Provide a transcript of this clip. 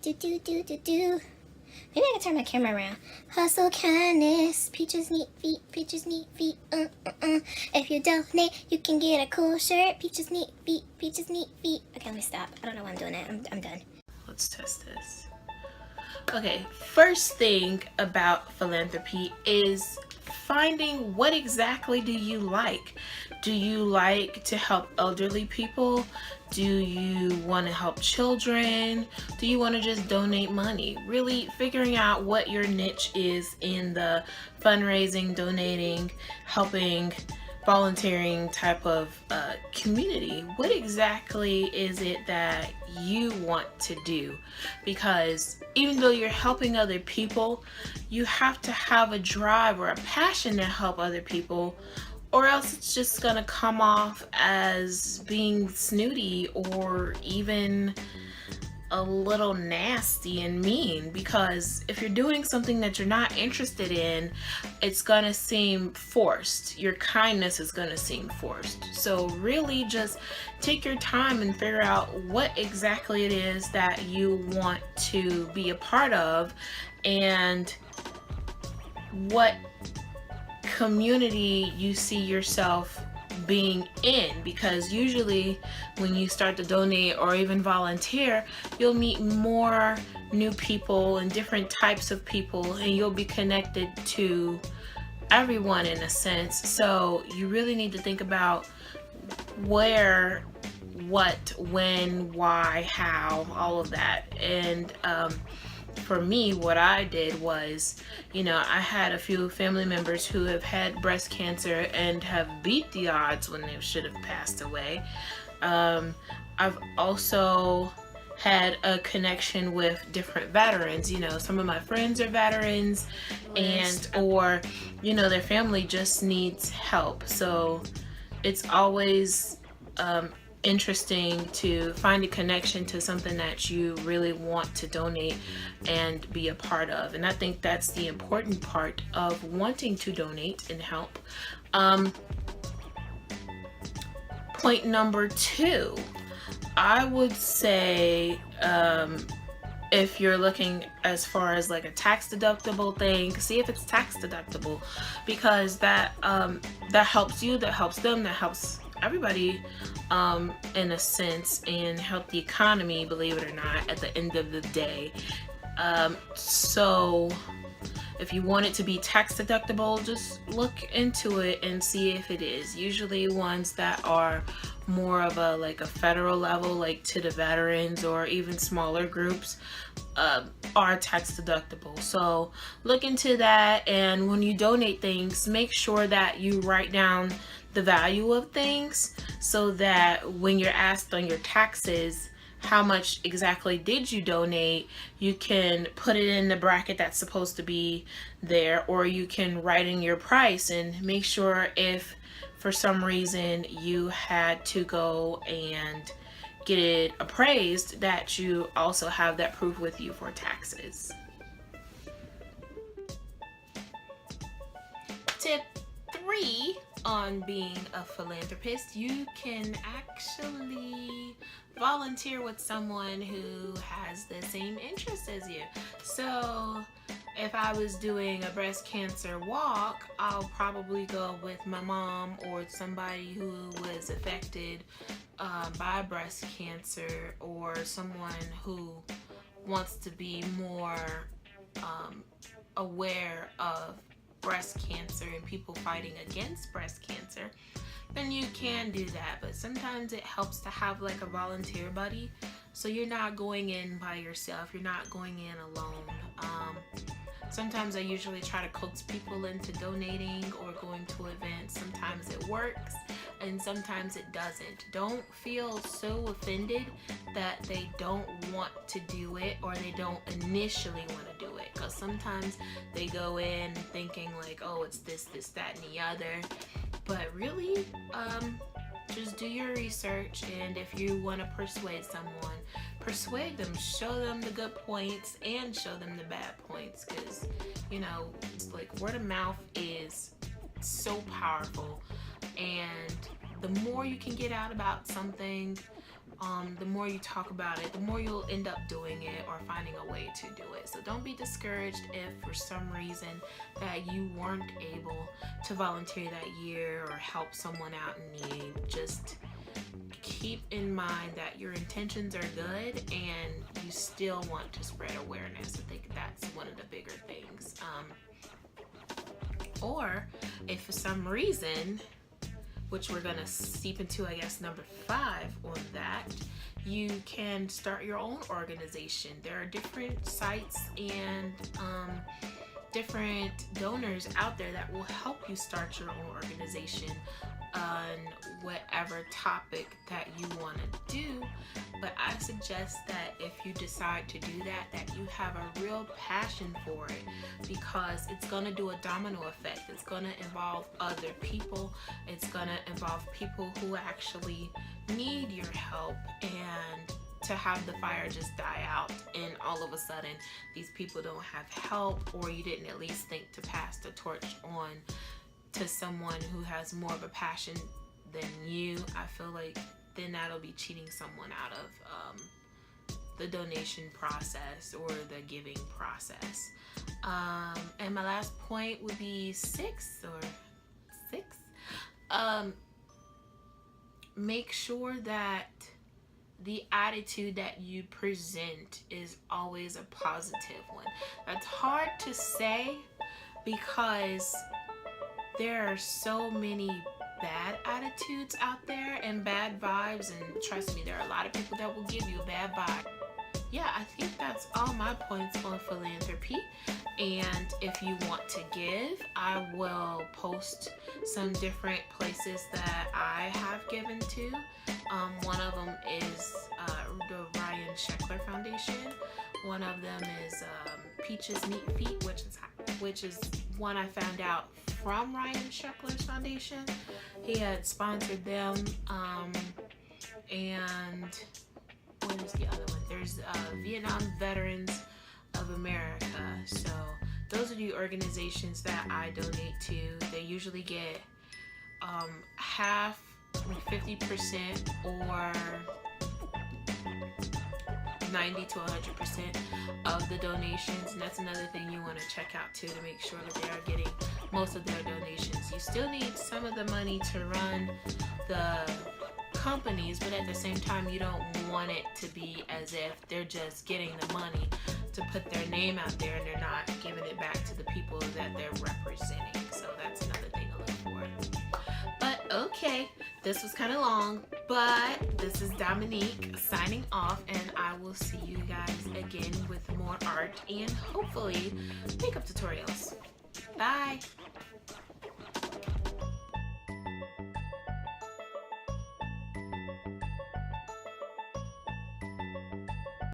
Maybe I can turn my camera around. Hustle kindness, peaches neat feet, If you donate, you can get a cool shirt. Peaches neat feet, Okay, let me stop. I don't know why I'm doing that. I'm done. Let's test this. Okay, first thing about philanthropy is finding what exactly do you like. Do you like to help elderly people? Do you want to help children? Do you want to just donate money? Really figuring out what your niche is in the fundraising, donating, helping, volunteering type of community. What exactly is it that you want to do? Because even though you're helping other people, you have to have a drive or a passion to help other people, or else it's just gonna come off as being snooty or even a little nasty and mean. Because if you're doing something that you're not interested in, it's gonna seem forced. Your kindness is gonna seem forced. So really just take your time and figure out what exactly it is that you want to be a part of and what community you see yourself being in, because usually when you start to donate or even volunteer, you'll meet more new people and different types of people, and you'll be connected to everyone in a sense. So you really need to think about where, what, when, why, how, all of that. And for me, what I did was, I had a few family members who have had breast cancer and have beat the odds when they should have passed away. I've also had a connection with different veterans. Some of my friends are veterans, or their family just needs help. So it's always interesting to find a connection to something that you really want to donate and be a part of. And I think that's the important part of wanting to donate and help. Point number 2, I would say, if you're looking as far as like a tax deductible thing, see if it's tax deductible, because that helps you, that helps them, that helps everybody in a sense, and help the economy, believe it or not, at the end of the day. So if you want it to be tax deductible, just look into it and see if it is. Usually ones that are more of a federal level, like to the veterans or even smaller groups, are tax deductible. So look into that, and when you donate things, make sure that you write down the value of things, so that when you're asked on your taxes how much exactly did you donate, you can put it in the bracket that's supposed to be there, or you can write in your price and make sure if for some reason you had to go and get it appraised, that you also have that proof with you for taxes. Tip 3 on being a philanthropist: you can actually volunteer with someone who has the same interests as you. So if I was doing a breast cancer walk, I'll probably go with my mom or somebody who was affected by breast cancer, or someone who wants to be more aware of breast cancer and people fighting against breast cancer, then you can do that. But sometimes it helps to have like a volunteer buddy, so you're not going in by yourself, you're not going in alone. Sometimes I usually try to coax people into donating or going to events. Sometimes it works and sometimes it doesn't. Don't feel so offended that they don't want to do it, or they don't initially want to do it, because sometimes they go in thinking like, oh, it's this, that, and the other. But really, just do your research, and if you want to persuade someone, persuade them, show them the good points and show them the bad points, because it's like word of mouth is so powerful, and the more you can get out about something, the more you talk about it, the more you'll end up doing it or finding a way to do it. So don't be discouraged if for some reason that you weren't able to volunteer that year or help someone out in need. Just keep in mind that your intentions are good and you still want to spread awareness. I think that's one of the bigger things. Or if for some reason, which we're gonna seep into, I guess, number 5 on that, you can start your own organization. There are different sites and different donors out there that will help you start your own organization on whatever topic that you want to do. But I suggest that if you decide to do that, that you have a real passion for it, because it's going to do a domino effect. It's going to involve other people. It's going to involve people who actually need your help, and to have the fire just die out and all of a sudden these people don't have help, or you didn't at least think to pass the torch on to someone who has more of a passion than you, I feel like then that'll be cheating someone out of the donation process or the giving process. And my last point would be 6. Make sure that the attitude that you present is always a positive one. That's hard to say because there are so many bad attitudes out there and bad vibes, and trust me, there are a lot of people that will give you a bad vibe. Yeah, I think that's all my points on philanthropy. And if you want to give, I will post some different places that I have given to. One of them is the Ryan Sheckler Foundation. One of them is Peaches Meat Feet, which is one I found out from Ryan Sheckler's foundation. He had sponsored them, and what is the other one? There's Vietnam Veterans of America. So those are the organizations that I donate to. They usually get half, 50%, or 90 to 100% of the donations, and that's another thing you want to check out too, to make sure that they are getting most of their donations. You still need some of the money to run the companies, but at the same time you don't want it to be as if they're just getting the money to put their name out there and they're not giving it back to the people that they're representing. So that's another thing to look for. But okay, this was kind of long, but this is Dominique signing off, and I will see you guys again with more art and hopefully makeup tutorials. Bye!